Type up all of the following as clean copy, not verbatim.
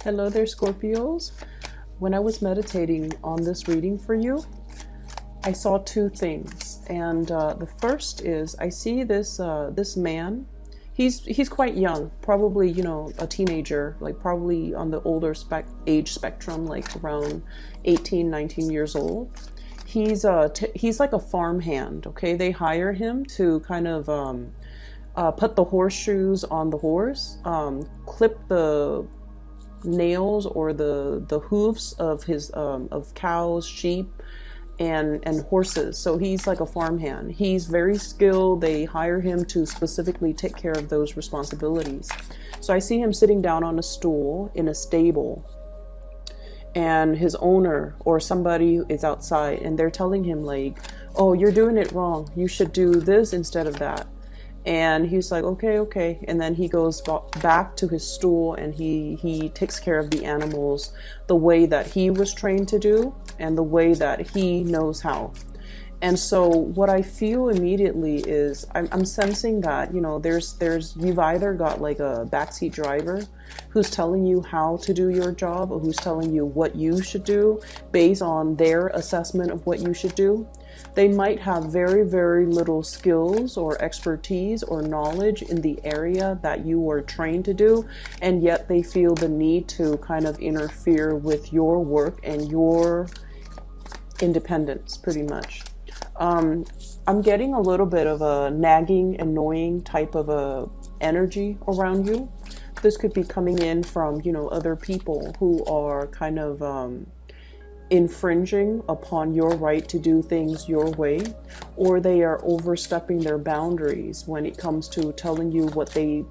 Hello there, Scorpios. When I was meditating on this reading for you, I saw two things. And the first is I see this man. He's quite young, probably, a teenager, like probably on the older age spectrum, like around 18, 19 years old. He's like a farmhand, okay? They hire him to kind of put the horseshoes on the horse, clip the nails or the hooves of his of cows, sheep, and horses. So he's like a farmhand. He's very skilled. They hire him to specifically take care of those responsibilities. So I see him sitting down on a stool in a stable, and his owner or somebody is outside, and they're telling him like, oh, you're doing it wrong, you should do this instead of that. And he's like, okay. And then he goes back to his stool, and he takes care of the animals the way that he was trained to do and the way that he knows how. And so what I feel immediately is I'm sensing that, you've either got like a backseat driver who's telling you how to do your job, or who's telling you what you should do based on their assessment of what you should do. They might have very, very little skills or expertise or knowledge in the area that you are trained to do, and yet they feel the need to kind of interfere with your work and your independence, pretty much. I'm getting a little bit of a nagging, annoying type of a energy around you. This could be coming in from, other people who are kind of infringing upon your right to do things your way, or they are overstepping their boundaries when it comes to telling you what they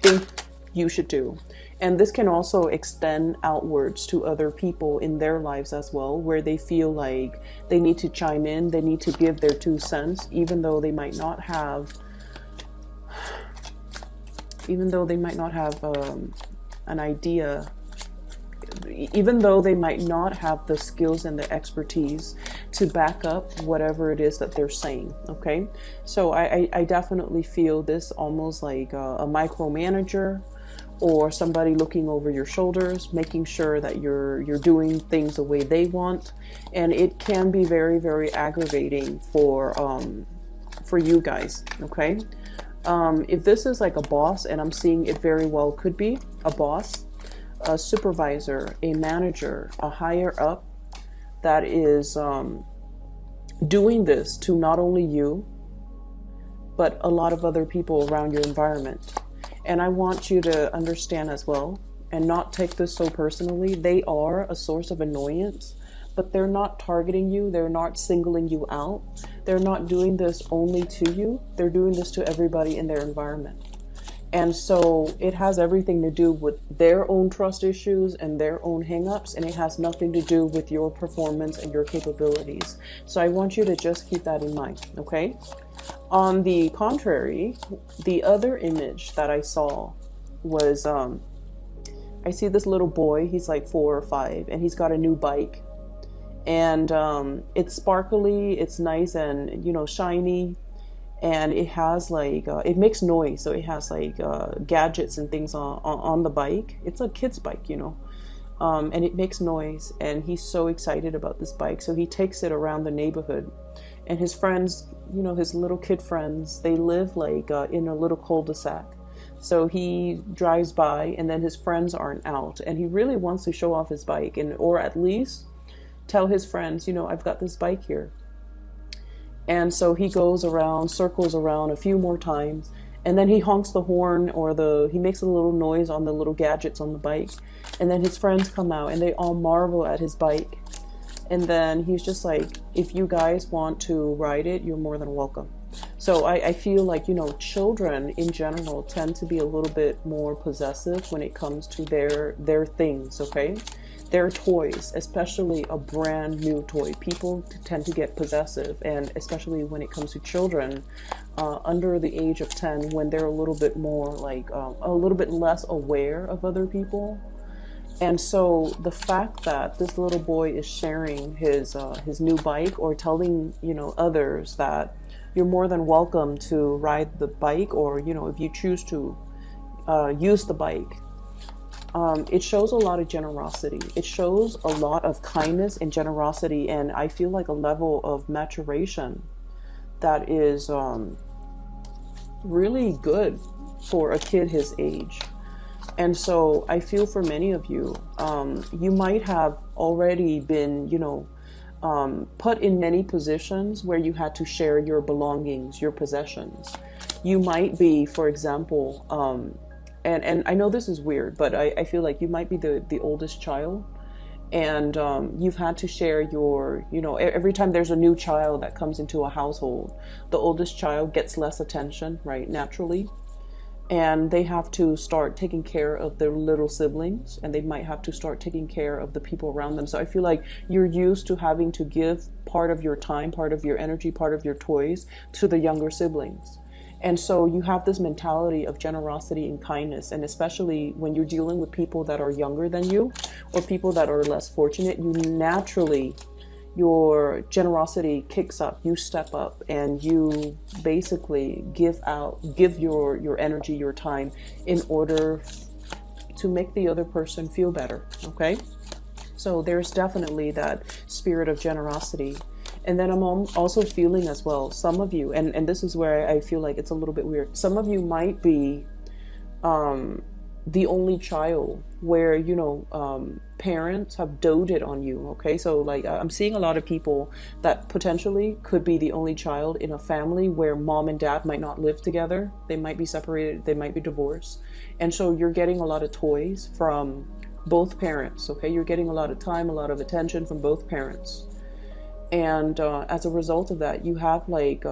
think you should do. And this can also extend outwards to other people in their lives as well, where they feel like they need to chime in, they need to give their 2 cents, even though they might not have an idea, even though they might not have the skills and the expertise to back up whatever it is that they're saying. Okay, so I definitely feel this almost like a micromanager, or somebody looking over your shoulders, making sure that you're doing things the way they want. And it can be very, very aggravating for you guys. Okay, if this is like a boss, and I'm seeing it very well could be a boss, a supervisor, a manager, a higher up that is doing this to not only you, but a lot of other people around your environment. And I want you to understand as well, and not take this so personally. They are a source of annoyance, but they're not targeting you. They're not singling you out. They're not doing this only to you. They're doing this to everybody in their environment. And so it has everything to do with their own trust issues and their own hangups, and it has nothing to do with your performance and your capabilities. So I want you to just keep that in mind, okay? On the contrary, the other image that I saw was, I see this little boy, he's like 4 or 5, and he's got a new bike. And it's sparkly, it's nice and, shiny. And it has like, it makes noise. So it has like gadgets and things on the bike. It's a kid's bike, and it makes noise. And he's so excited about this bike. So he takes it around the neighborhood. And his friends, his little kid friends, they live like in a little cul-de-sac. So he drives by, and then his friends aren't out. And he really wants to show off his bike, or at least tell his friends, I've got this bike here. And so he goes around, circles around a few more times, and then he honks the horn, or he makes a little noise on the little gadgets on the bike. And then his friends come out, and they all marvel at his bike. And then he's just like, if you guys want to ride it, you're more than welcome. So I feel like, children in general tend to be a little bit more possessive when it comes to their things, okay? Their toys, especially a brand new toy. People tend to get possessive, and especially when it comes to children under the age of 10, when they're a little bit more like, a little bit less aware of other people. And so the fact that this little boy is sharing his new bike, or telling, others that you're more than welcome to ride the bike, or, if you choose to use the bike, it shows a lot of generosity. It shows a lot of kindness and generosity, and I feel like a level of maturation that is really good for a kid his age. And so I feel for many of you, you might have already been, put in many positions where you had to share your belongings, your possessions. You might be, for example, and I know this is weird, but I feel like you might be the oldest child, and you've had to share your, every time there's a new child that comes into a household, the oldest child gets less attention, right, naturally. And they have to start taking care of their little siblings, and they might have to start taking care of the people around them. So I feel like you're used to having to give part of your time, part of your energy, part of your toys to the younger siblings. And so you have this mentality of generosity and kindness, and especially when you're dealing with people that are younger than you or people that are less fortunate, you naturally, your generosity kicks up. You step up and you basically give your energy, your time, in order to make the other person feel better. Okay, so there's definitely that spirit of generosity. And then I'm also feeling as well, some of you, and this is where I feel like it's a little bit weird, some of you might be the only child where, parents have doted on you. Okay, so like I'm seeing a lot of people that potentially could be the only child in a family where mom and dad might not live together. They might be separated, they might be divorced. And so you're getting a lot of toys from both parents. Okay, you're getting a lot of time, a lot of attention from both parents. And as a result of that, you have like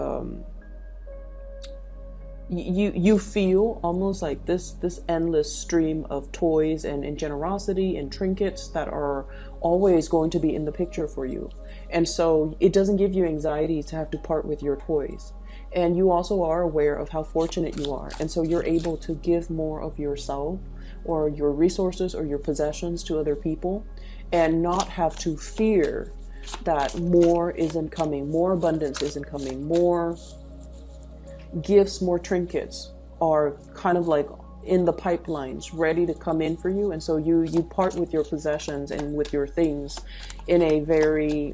you feel almost like this endless stream of toys and generosity and trinkets that are always going to be in the picture for you. And so it doesn't give you anxiety to have to part with your toys. And you also are aware of how fortunate you are. And so you're able to give more of yourself or your resources or your possessions to other people and not have to fear that more isn't coming, more abundance isn't coming, more gifts, more trinkets are kind of like in the pipelines ready to come in for you. And so you part with your possessions and with your things in a very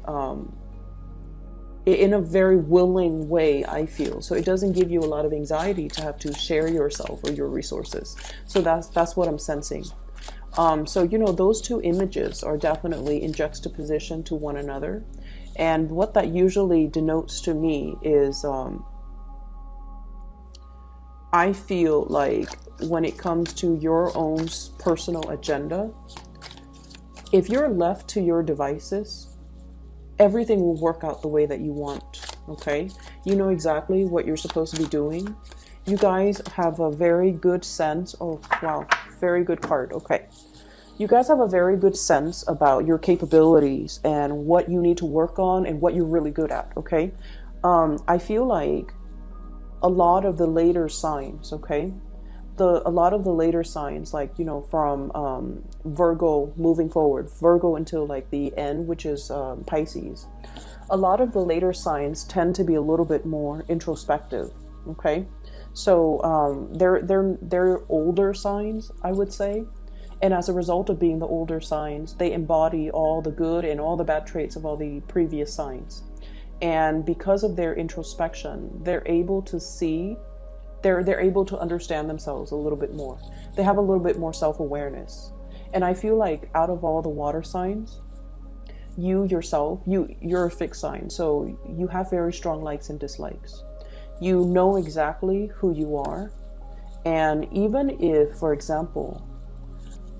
willing way, I feel. So it doesn't give you a lot of anxiety to have to share yourself or your resources. So that's what I'm sensing. So, those two images are definitely in juxtaposition to one another. And what that usually denotes to me is, I feel like when it comes to your own personal agenda, if you're left to your devices, everything will work out the way that you want. Okay? You know exactly what you're supposed to be doing. You guys have a very good sense. Oh, wow. Very good card. Okay. You guys have a very good sense about your capabilities and what you need to work on and what you're really good at. Okay. I feel like a lot of the later signs, okay, a lot of the later signs, like, from Virgo moving forward, Virgo until like the end, which is Pisces, a lot of the later signs tend to be a little bit more introspective. Okay. So they're older signs, I would say. And as a result of being the older signs, they embody all the good and all the bad traits of all the previous signs. And because of their introspection, they're able to see, they're able to understand themselves a little bit more. They have a little bit more self-awareness. And I feel like out of all the water signs, you yourself, you're a fixed sign. So you have very strong likes and dislikes. You know exactly who you are. And even if, for example,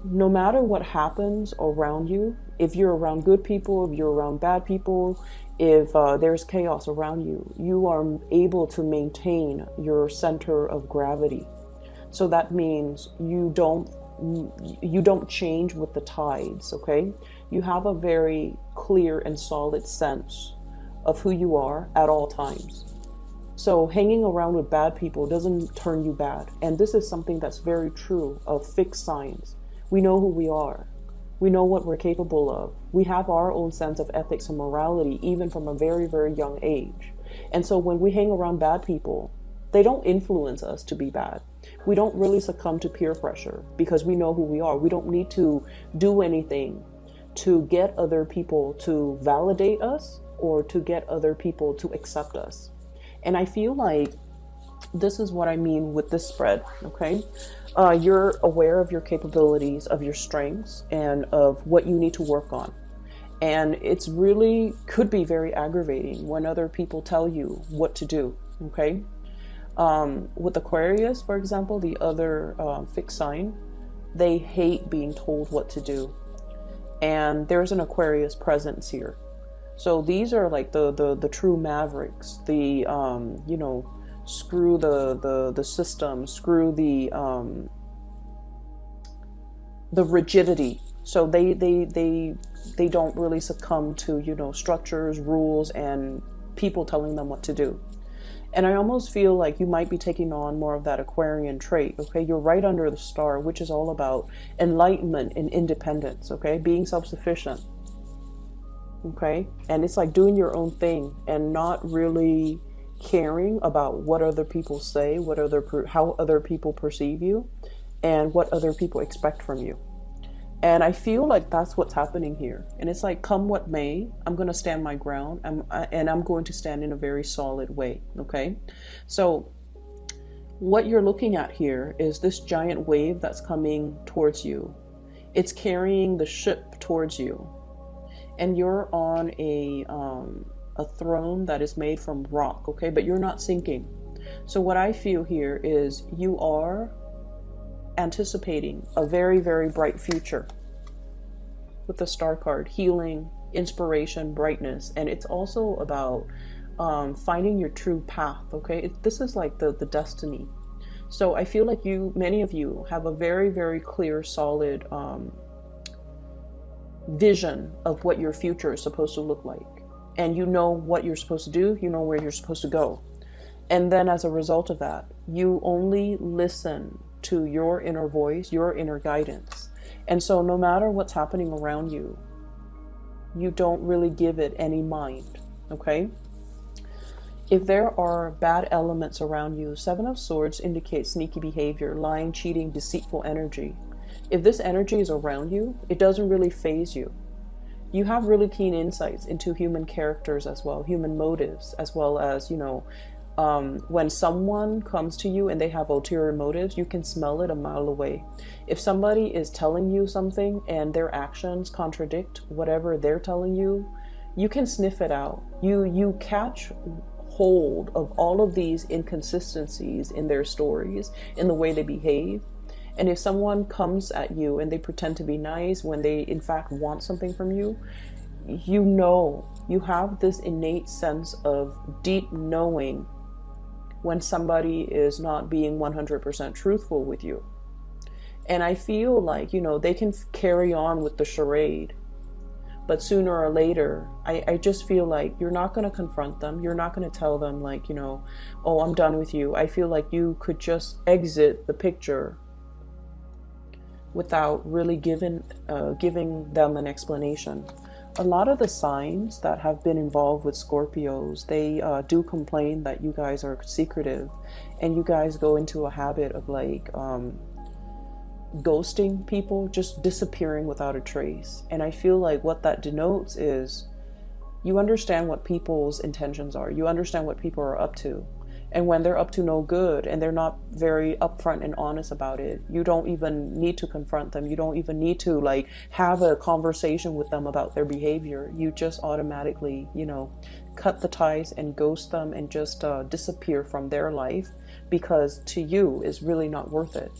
no matter what happens around you, if you're around good people, if you're around bad people, if there's chaos around you, you are able to maintain your center of gravity. So that means you don't change with the tides, okay? You have a very clear and solid sense of who you are at all times. So hanging around with bad people doesn't turn you bad. And this is something that's very true of fixed signs. We know who we are. We know what we're capable of. We have our own sense of ethics and morality, even from a very, very young age. And so when we hang around bad people, they don't influence us to be bad. We don't really succumb to peer pressure because we know who we are. We don't need to do anything to get other people to validate us or to get other people to accept us. And I feel like this is what I mean with this spread, okay? You're aware of your capabilities, of your strengths, and of what you need to work on. And it's really could be very aggravating when other people tell you what to do, okay? With Aquarius, for example, the other fixed sign, they hate being told what to do. And there's an Aquarius presence here. So these are like the true mavericks, the, you know, screw the system, screw the rigidity. So they don't really succumb to, you know, structures, rules, and people telling them what to do. And I almost feel like you might be taking on more of that Aquarian trait, okay? You're right under the star, which is all about enlightenment and independence, okay? Being self-sufficient, okay? And it's like doing your own thing and not really caring about what other people say, how other people perceive you, and what other people expect from you. And I feel like that's what's happening here. And it's like, come what may, I'm going to stand my ground, and I'm going to stand in a very solid way, okay? So what you're looking at here is this giant wave that's coming towards you. It's carrying the ship towards you. And you're on a throne that is made from rock, okay? But you're not sinking. So what I feel here is you are anticipating a very, very bright future with the star card, healing, inspiration, brightness. And it's also about finding your true path, okay? This is like the destiny. So I feel like many of you have a very, very clear, solid vision of what your future is supposed to look like. And you know what you're supposed to do, you know where you're supposed to go. And then as a result of that, you only listen to your inner voice, your inner guidance. And so no matter what's happening around you, you don't really give it any mind, okay? If there are bad elements around you, Seven of Swords indicates sneaky behavior, lying, cheating, deceitful energy. If this energy is around you, it doesn't really faze you. You have really keen insights into human characters as well, human motives, as well as, you know, when someone comes to you and they have ulterior motives, you can smell it a mile away. If somebody is telling you something and their actions contradict whatever they're telling you, you can sniff it out. You catch hold of all of these inconsistencies in their stories, in the way they behave. And if someone comes at you and they pretend to be nice when they in fact want something from you, you know, you have this innate sense of deep knowing when somebody is not being 100% truthful with you. And I feel like, you know, they can carry on with the charade, but sooner or later, I just feel like you're not going to confront them. You're not going to tell them like, you know, oh, I'm done with you. I feel like you could just exit the picture without really giving them an explanation. A lot of the signs that have been involved with Scorpios, they do complain that you guys are secretive, and you guys go into a habit of like ghosting people, just disappearing without a trace. And I feel like what that denotes is you understand what people's intentions are. You understand what people are up to. And when they're up to no good and they're not very upfront and honest about it, you don't even need to confront them. You don't even need to like have a conversation with them about their behavior. You just automatically, you know, cut the ties and ghost them and just disappear from their life, because to you is really not worth it.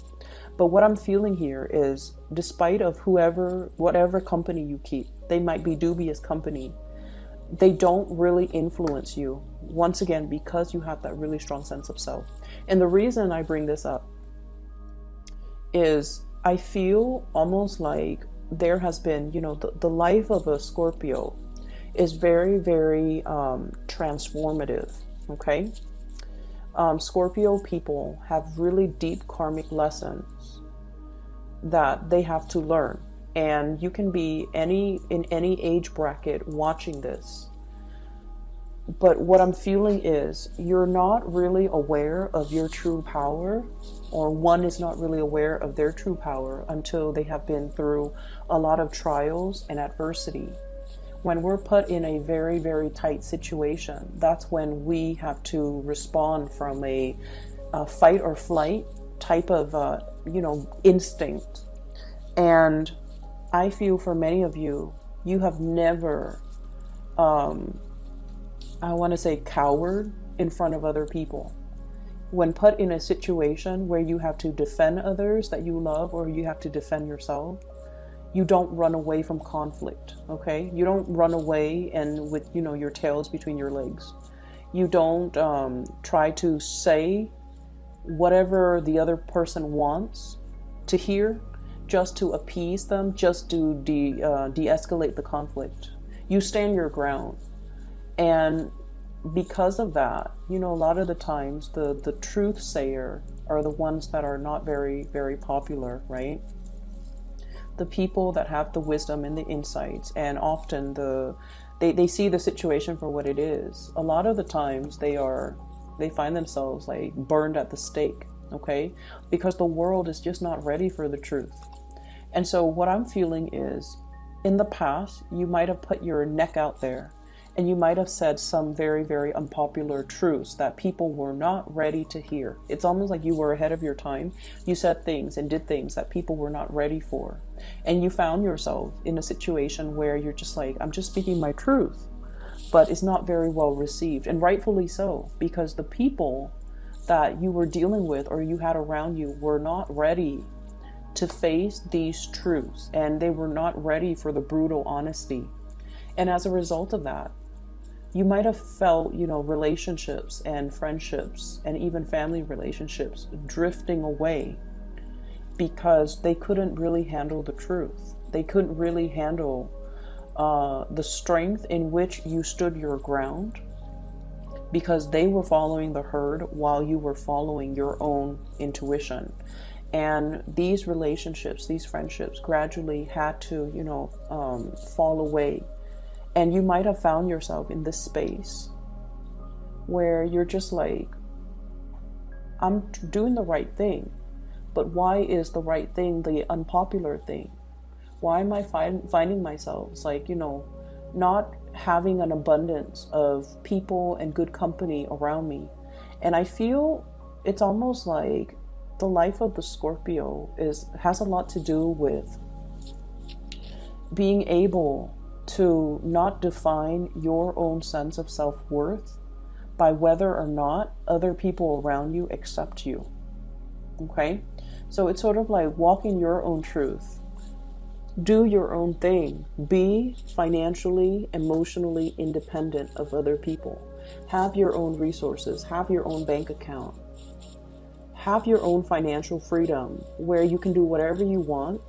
But what I'm feeling here is, despite of whatever company you keep, they might be dubious company, they don't really influence you, once again, because you have that really strong sense of self. And the reason I bring this up is I feel almost like there has been, you know, the life of a Scorpio is very, very transformative, okay? Scorpio people have really deep karmic lessons that they have to learn. And you can be in any age bracket watching this. But what I'm feeling is you're not really aware of your true power, or one is not really aware of their true power until they have been through a lot of trials and adversity. When we're put in a very, very tight situation, that's when we have to respond from a fight or flight type of, instinct. And I feel for many of you, you have never, I want to say, cowered in front of other people. When put in a situation where you have to defend others that you love, or you have to defend yourself, you don't run away from conflict, okay? You don't run away and with, your tails between your legs. You don't try to say whatever the other person wants to hear just to appease them, just to de-escalate the conflict. You stand your ground. And because of that, a lot of the times the truth sayer are the ones that are not very, very popular, right? The people that have the wisdom and the insights, and often they see the situation for what it is. A lot of the times they find themselves like burned at the stake, okay? Because the world is just not ready for the truth. And so what I'm feeling is, in the past, you might have put your neck out there, and you might have said some very, very unpopular truths that people were not ready to hear. It's almost like you were ahead of your time. You said things and did things that people were not ready for. And you found yourself in a situation where you're just like, I'm just speaking my truth. But it's not very well received. And rightfully so, because the people that you were dealing with or you had around you were not ready to face these truths. And they were not ready for the brutal honesty. And as a result of that, you might have felt, relationships and friendships and even family relationships drifting away because they couldn't really handle the truth. They couldn't really handle the strength in which you stood your ground, because they were following the herd while you were following your own intuition. And these relationships, these friendships gradually had to, fall away. And you might have found yourself in this space where you're just like, I'm doing the right thing, but why is the right thing the unpopular thing? Why am I finding myself like, not having an abundance of people and good company around me? And I feel it's almost like the life of the Scorpio has a lot to do with being able to not define your own sense of self-worth by whether or not other people around you accept you. Okay? So it's sort of like walking your own truth. Do your own thing. Be financially, emotionally independent of other people. Have your own resources. Have your own bank account. Have your own financial freedom where you can do whatever you want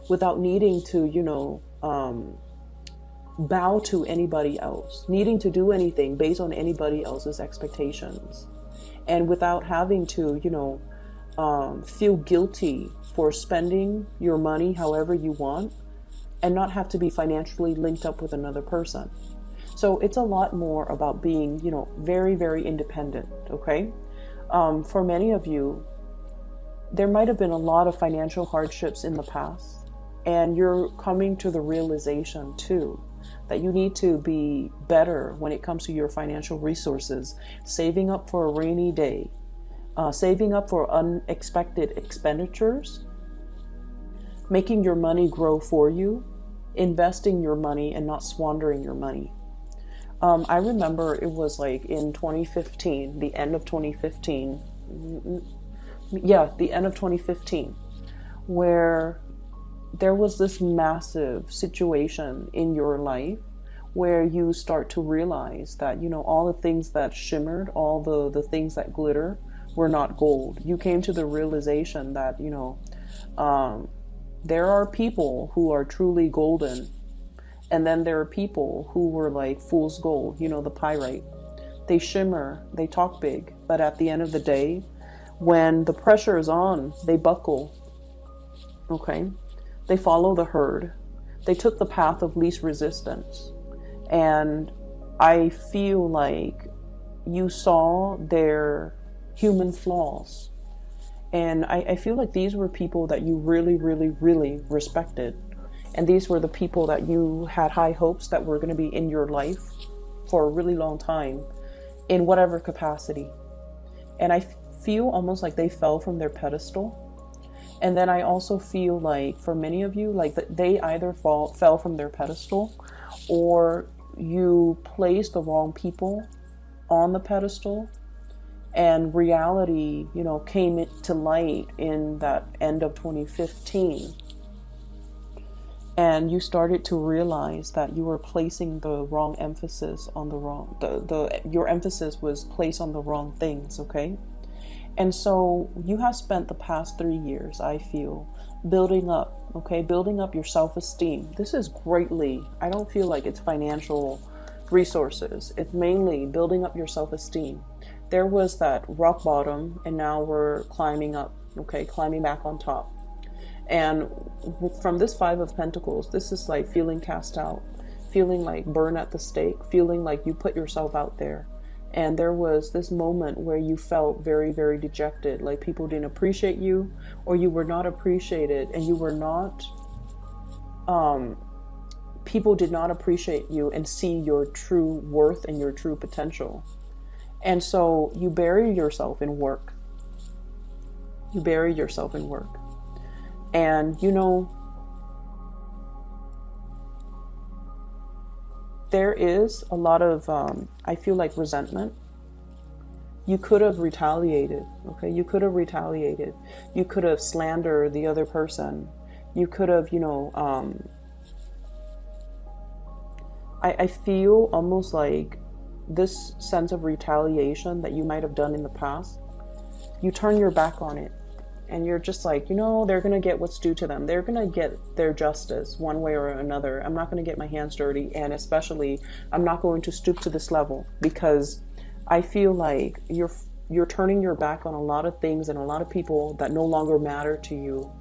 without needing to, bow to anybody else, needing to do anything based on anybody else's expectations, and without having to, feel guilty for spending your money however you want and not have to be financially linked up with another person. So it's a lot more about being, very, very independent, okay? For many of you, there might have been a lot of financial hardships in the past, and you're coming to the realization too that you need to be better when it comes to your financial resources, saving up for a rainy day, saving up for unexpected expenditures, making your money grow for you, investing your money and not squandering your money. I remember it was like in 2015, the end of 2015, the end of 2015, where there was this massive situation in your life where you start to realize that, all the things that shimmered, all the things that glitter were not gold. You came to the realization that, there are people who are truly golden. And then there are people who were like fool's gold, the pyrite. They shimmer, they talk big, but at the end of the day, when the pressure is on, they buckle. Okay? They follow the herd. They took the path of least resistance. And I feel like you saw their human flaws. And I feel like these were people that you really, really, really respected. And these were the people that you had high hopes that were going to be in your life for a really long time, in whatever capacity. And I feel almost like they fell from their pedestal. And then I also feel like for many of you, like they either fell from their pedestal, or you placed the wrong people on the pedestal, and reality, you know, came to light in that end of 2015. And you started to realize that you were placing the wrong emphasis on the wrong, your emphasis was placed on the wrong things, okay? And so you have spent the past 3 years, I feel, building up, okay? Building up your self-esteem. This is greatly, I don't feel like it's financial resources. It's mainly building up your self-esteem. There was that rock bottom, and now we're climbing up, okay? Climbing back on top. And from this Five of Pentacles, this is like feeling cast out, feeling like burned at the stake, feeling like you put yourself out there. And there was this moment where you felt very, very dejected, like people didn't appreciate you, or you were not appreciated, and you were not, people did not appreciate you and see your true worth and your true potential. And so you bury yourself in work. You bury yourself in work. And, you know, there is a lot of, I feel like, resentment. You could have retaliated, okay? You could have retaliated. You could have slandered the other person. You could have, you know, I feel almost like this sense of retaliation that you might have done in the past, you turn your back on it. And you're just like, you know, they're going to get what's due to them. They're going to get their justice one way or another. I'm not going to get my hands dirty. And especially, I'm not going to stoop to this level, because I feel like you're turning your back on a lot of things and a lot of people that no longer matter to you.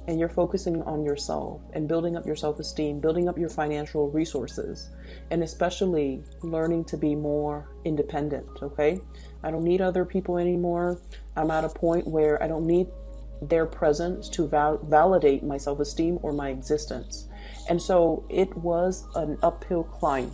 And you're focusing on yourself and building up your self-esteem, building up your financial resources, and especially learning to be more independent, okay? I don't need other people anymore. I'm at a point where I don't need their presence to validate my self-esteem or my existence. And so it was an uphill climb.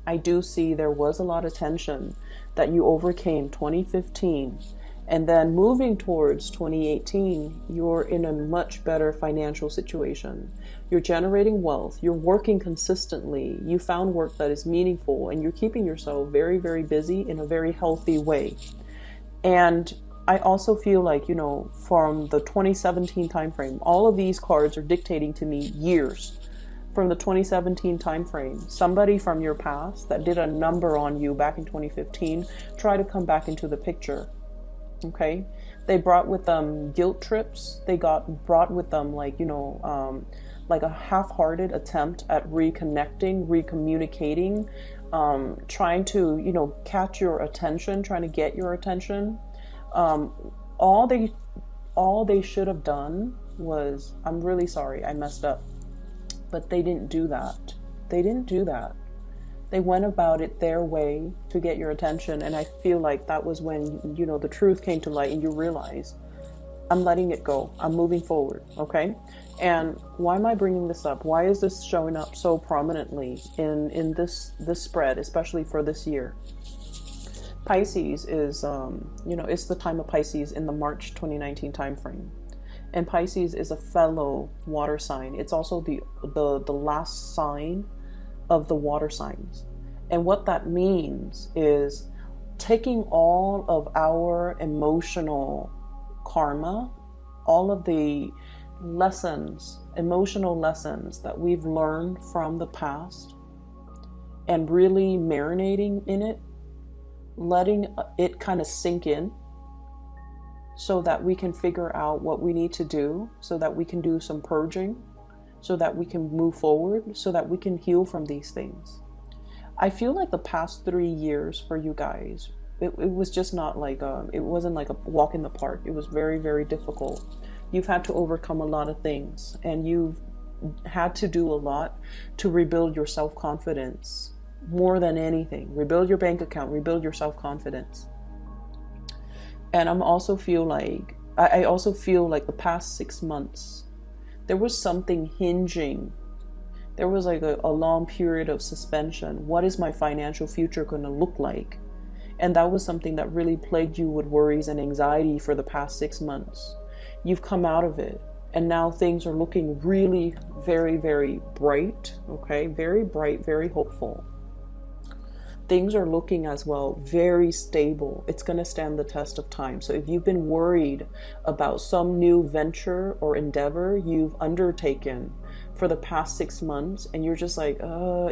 I do see there was a lot of tension that you overcame 2015. And then moving towards 2018, you're in a much better financial situation. You're generating wealth. You're working consistently. You found work that is meaningful, and you're keeping yourself very, very busy in a very healthy way. And I also feel like, you know, from the 2017 timeframe, all of these cards are dictating to me years. From the 2017 timeframe, somebody from your past that did a number on you back in 2015, try to come back into the picture. Okay, they brought with them guilt trips. They brought with them, like, you know, like a half-hearted attempt at reconnecting, recommunicating, trying to, you know, catch your attention, trying to get your attention. All they should have done was, I'm really sorry, I messed up. But they didn't do that. They didn't do that. They went about it their way to get your attention. And I feel like that was when, you know, the truth came to light and you realize, I'm letting it go. I'm moving forward. Okay. And why am I bringing this up? Why is this showing up so prominently in this spread, especially for this year? Pisces is, you know, it's the time of Pisces in the March 2019 timeframe. And Pisces is a fellow water sign. It's also the last sign of the water signs. And what that means is taking all of our emotional karma, all of the lessons, emotional lessons that we've learned from the past, and really marinating in it, letting it kind of sink in, so that we can figure out what we need to do, so that we can do some purging, so that we can move forward, so that we can heal from these things. I feel like the past 3 years for you guys, it was just not like, it wasn't like a walk in the park. It was very, very difficult. You've had to overcome a lot of things, and you've had to do a lot to rebuild your self-confidence more than anything. Rebuild your bank account, rebuild your self-confidence. And I also feel like the past 6 months, there was something hinging. There was like a long period of suspension. What is my financial future going to look like? And that was something that really plagued you with worries and anxiety for the past 6 months. You've come out of it. And now things are looking really very, very bright. Okay. Very bright, very hopeful. Things are looking as well very stable. It's going to stand the test of time. So if you've been worried about some new venture or endeavor you've undertaken for the past 6 months, and you're just like,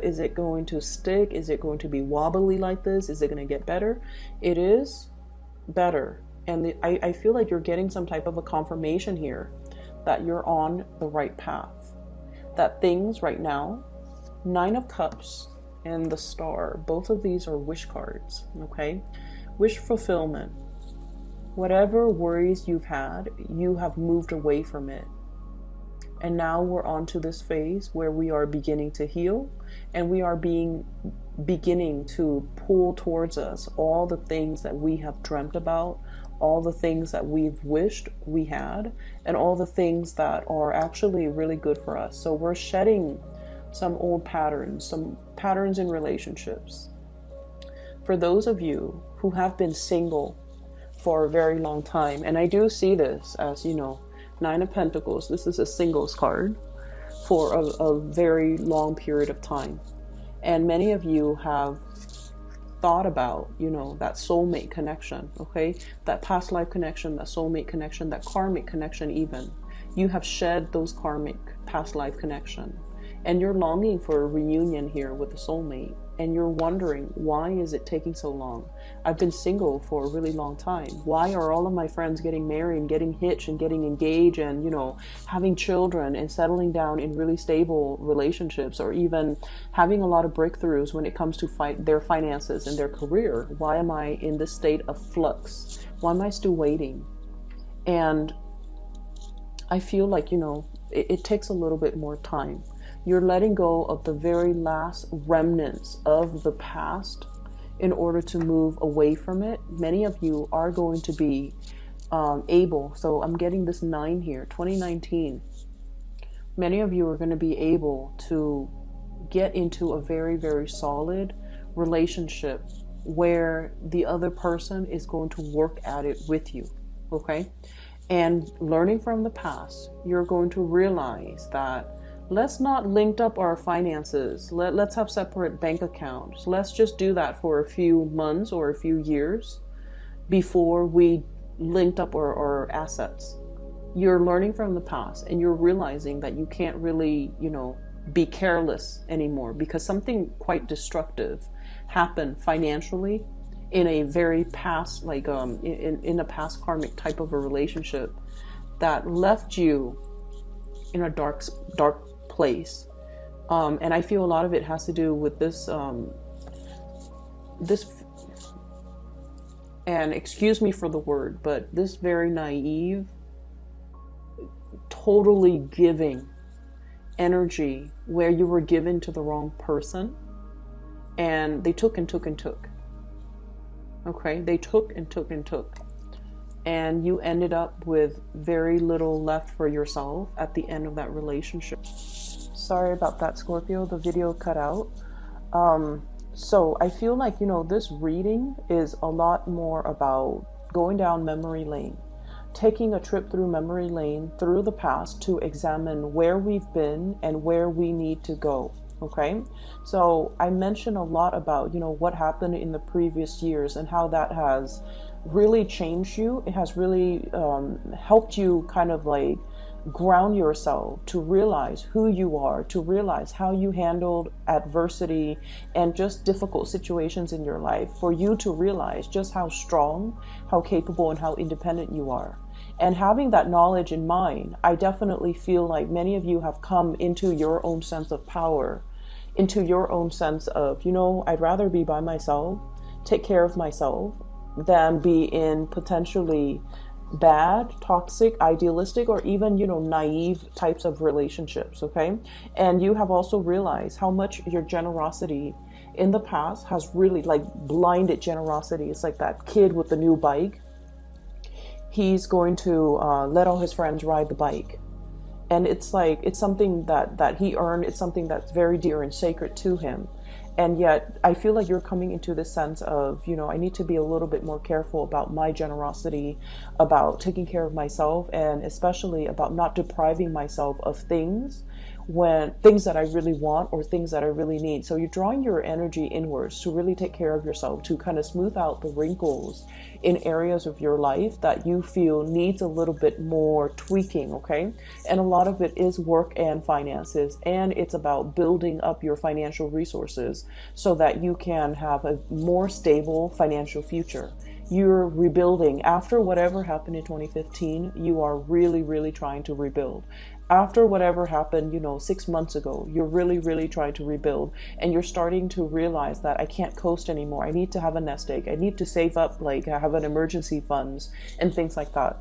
is it going to stick? Is it going to be wobbly like this? Is it going to get better? It is better. And I feel like you're getting some type of a confirmation here that you're on the right path. That things right now, 9 of Cups and the Star, both of these are wish cards, okay? Wish fulfillment. Whatever worries you've had, you have moved away from it. And now we're on to this phase where we are beginning to heal, and we are beginning to pull towards us all the things that we have dreamt about, all the things that we've wished we had, and all the things that are actually really good for us. So we're shedding some old patterns, some patterns in relationships. For those of you who have been single for a very long time, and I do see this as, 9 of Pentacles, this is a singles card for a very long period of time. And many of you have thought about, that soulmate connection, okay? That past life connection, that soulmate connection, that karmic connection even. You have shed those karmic past life connection. And you're longing for a reunion here with a soulmate. And you're wondering, why is it taking so long? I've been single for a really long time. Why are all of my friends getting married and getting hitched and getting engaged and, having children and settling down in really stable relationships, or even having a lot of breakthroughs when it comes to their finances and their career? Why am I in this state of flux? Why am I still waiting? And I feel like, it takes a little bit more time. You're letting go of the very last remnants of the past in order to move away from it. Many of you are going to be able, so I'm getting this 9 here, 2019. Many of you are going to be able to get into a very, very solid relationship where the other person is going to work at it with you, okay? And learning from the past, you're going to realize that let's not link up our finances. Let's have separate bank accounts. Let's just do that for a few months or a few years before we linked up our assets. You're learning from the past, and you're realizing that you can't really, be careless anymore, because something quite destructive happened financially in a very past, in a past karmic type of a relationship that left you in a dark place. And I feel a lot of it has to do with this, and excuse me for the word, but this very naive, totally giving energy where you were given to the wrong person, and they took and took and took. Okay, they took and took and took. And you ended up with very little left for yourself at the end of that relationship. Sorry about that, Scorpio. The video cut out. So I feel like, this reading is a lot more about going down memory lane, taking a trip through memory lane, through the past, to examine where we've been and where we need to go. Okay, so I mentioned a lot about, what happened in the previous years and how that has really changed you. It has really helped you kind of like ground yourself to realize who you are, to realize how you handled adversity and just difficult situations in your life, for you to realize just how strong, how capable, and how independent you are. And having that knowledge in mind, I definitely feel like many of you have come into your own sense of power, into your own sense of, I'd rather be by myself, take care of myself, than be in potentially bad, toxic, idealistic, or even, naive types of relationships, okay? And you have also realized how much your generosity in the past has really like blinded generosity. It's like that kid with the new bike. He's going to let all his friends ride the bike. And it's like, it's something that he earned. It's something that's very dear and sacred to him. And yet I feel like you're coming into this sense of, you know, I need to be a little bit more careful about my generosity, about taking care of myself, and especially about not depriving myself of things that I really want or things that I really need. So you're drawing your energy inwards to really take care of yourself, to kind of smooth out the wrinkles in areas of your life that you feel needs a little bit more tweaking, okay? And a lot of it is work and finances, and it's about building up your financial resources so that you can have a more stable financial future. You're rebuilding. After whatever happened in 2015, you are really, really trying to rebuild. After whatever happened, you know, 6 months ago, you're really, really trying to rebuild, and you're starting to realize that I can't coast anymore. I need to have a nest egg. I need to save up, like have an emergency funds and things like that.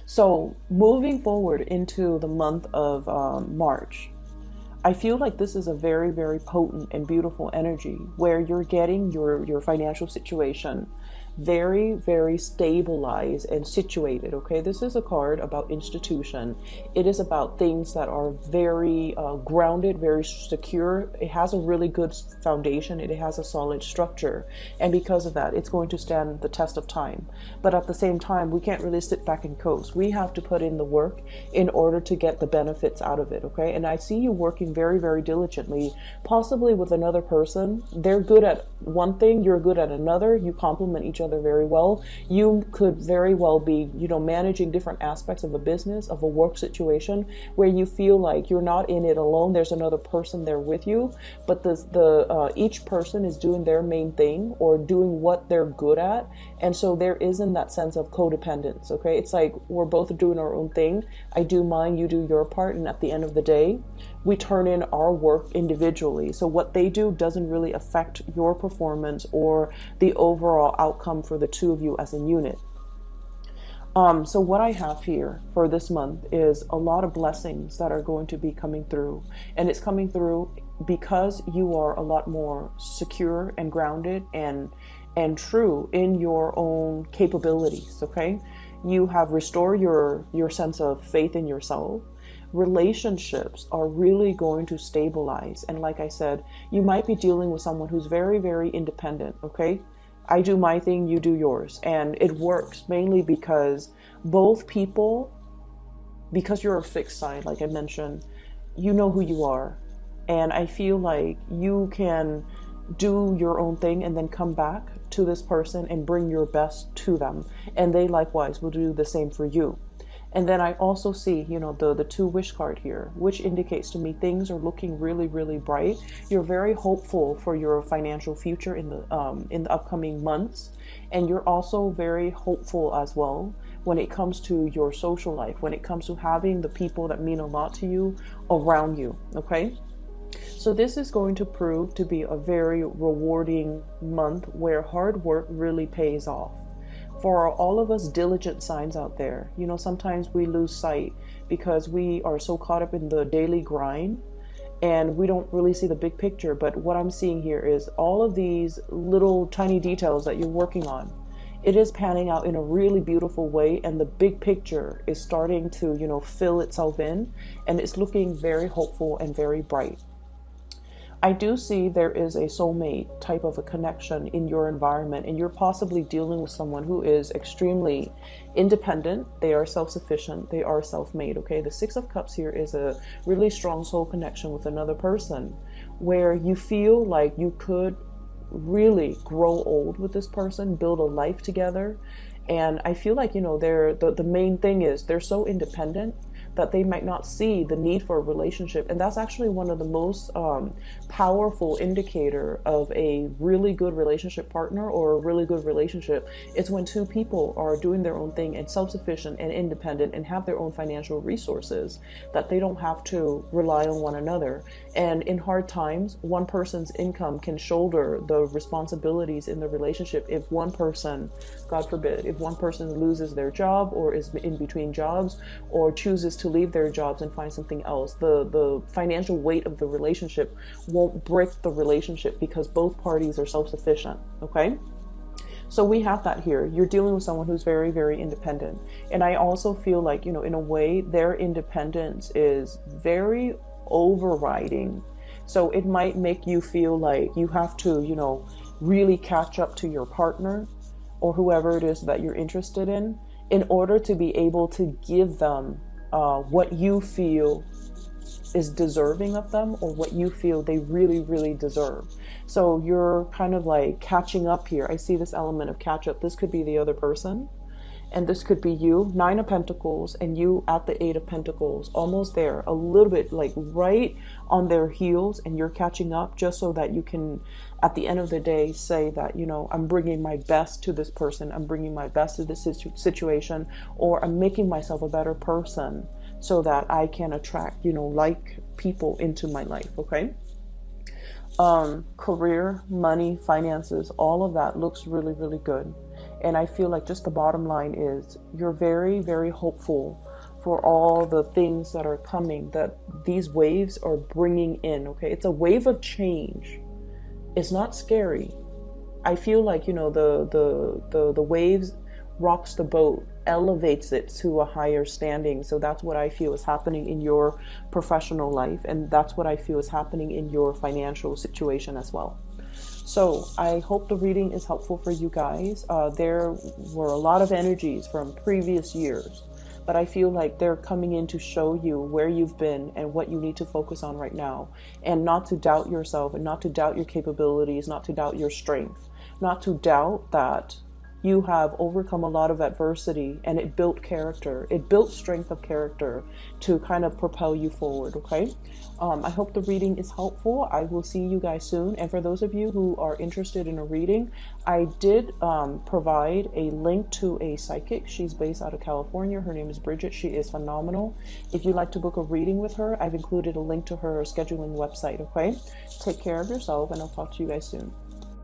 So moving forward into the month of March, I feel like this is a very, very potent and beautiful energy where you're getting your financial situation very, very stabilized and situated. Okay, this is a card about institution. It is about things that are very grounded, very secure. It has a really good foundation. It has a solid structure, and because of that, it's going to stand the test of time. But at the same time, we can't really sit back and coast. We have to put in the work in order to get the benefits out of it. Okay, and I see you working very, very diligently, possibly with another person. They're good at one thing, you're good at another. You complement each other very well. You could very well be, you know, managing different aspects of a business, of a work situation, where you feel like you're not in it alone. There's another person there with you, but each person is doing their main thing or doing what they're good at, and so there isn't that sense of codependence. Okay, it's like we're both doing our own thing. I do mine, you do your part, and at the end of the day, we turn in our work individually. So what they do doesn't really affect your performance or the overall outcome for the two of you as a unit. So what I have here for this month is a lot of blessings that are going to be coming through, and it's coming through because you are a lot more secure and grounded and true in your own capabilities. Okay, you have restored your sense of faith in yourself. Relationships are really going to stabilize. And like I said, you might be dealing with someone who's very, very independent. Okay, I do my thing, you do yours. And it works mainly because both people, because you're a fixed sign, like I mentioned, you know who you are. And I feel like you can do your own thing and then come back to this person and bring your best to them. And they likewise will do the same for you. And then I also see, you know, the two wish card here, which indicates to me things are looking really, really bright. You're very hopeful for your financial future in the upcoming months. And you're also very hopeful as well when it comes to your social life, when it comes to having the people that mean a lot to you around you. Okay. So this is going to prove to be a very rewarding month where hard work really pays off. For all of us diligent signs out there, you know, sometimes we lose sight because we are so caught up in the daily grind and we don't really see the big picture. But what I'm seeing here is all of these little tiny details that you're working on. It is panning out in a really beautiful way, and the big picture is starting to, you know, fill itself in, and it's looking very hopeful and very bright. I do see there is a soulmate type of a connection in your environment, and you're possibly dealing with someone who is extremely independent. They are self-sufficient. They are self-made. Okay, the Six of Cups here is a really strong soul connection with another person where you feel like you could really grow old with this person, build a life together. And I feel like, you know, the main thing is they're so independent that they might not see the need for a relationship. And that's actually one of the most powerful indicator of a really good relationship partner or a really good relationship. It's when two people are doing their own thing and self-sufficient and independent and have their own financial resources, that they don't have to rely on one another. And in hard times, one person's income can shoulder the responsibilities in the relationship. If one person, God forbid, if one person loses their job or is in between jobs or chooses to leave their jobs and find something else. The financial weight of the relationship won't break the relationship because both parties are self-sufficient, okay? So we have that here. You're dealing with someone who's very, very independent. And I also feel like, you know, in a way, their independence is very overriding. So it might make you feel like you have to, you know, really catch up to your partner or whoever it is that you're interested in order to be able to give them what you feel is deserving of them, or what you feel they really, really deserve. So you're kind of like catching up here. I see this element of catch up. This could be the other person, and this could be you. 9 of Pentacles and you at the 8 of Pentacles, almost there, a little bit like right on their heels, and you're catching up just so that you can, at the end of the day, say that, you know, I'm bringing my best to this person. I'm bringing my best to this situation, or I'm making myself a better person so that I can attract, you know, like people into my life, okay? Career, money, finances, all of that looks really, really good. And I feel like just the bottom line is you're very, very hopeful for all the things that are coming, that these waves are bringing in, okay? It's a wave of change. It's not scary. I feel like, you know, the waves rocks the boat, elevates it to a higher standing. So that's what I feel is happening in your professional life, and that's what I feel is happening in your financial situation as well. So I hope the reading is helpful for you guys. There were a lot of energies from previous years, but I feel like they're coming in to show you where you've been and what you need to focus on right now, and not to doubt yourself, and not to doubt your capabilities, not to doubt your strength, not to doubt that you have overcome a lot of adversity, and it built character. It built strength of character to kind of propel you forward, okay? I hope the reading is helpful. I will see you guys soon. And for those of you who are interested in a reading, I did provide a link to a psychic. She's based out of California. Her name is Bridget. She is phenomenal. If you'd like to book a reading with her, I've included a link to her scheduling website, okay? Take care of yourself, and I'll talk to you guys soon.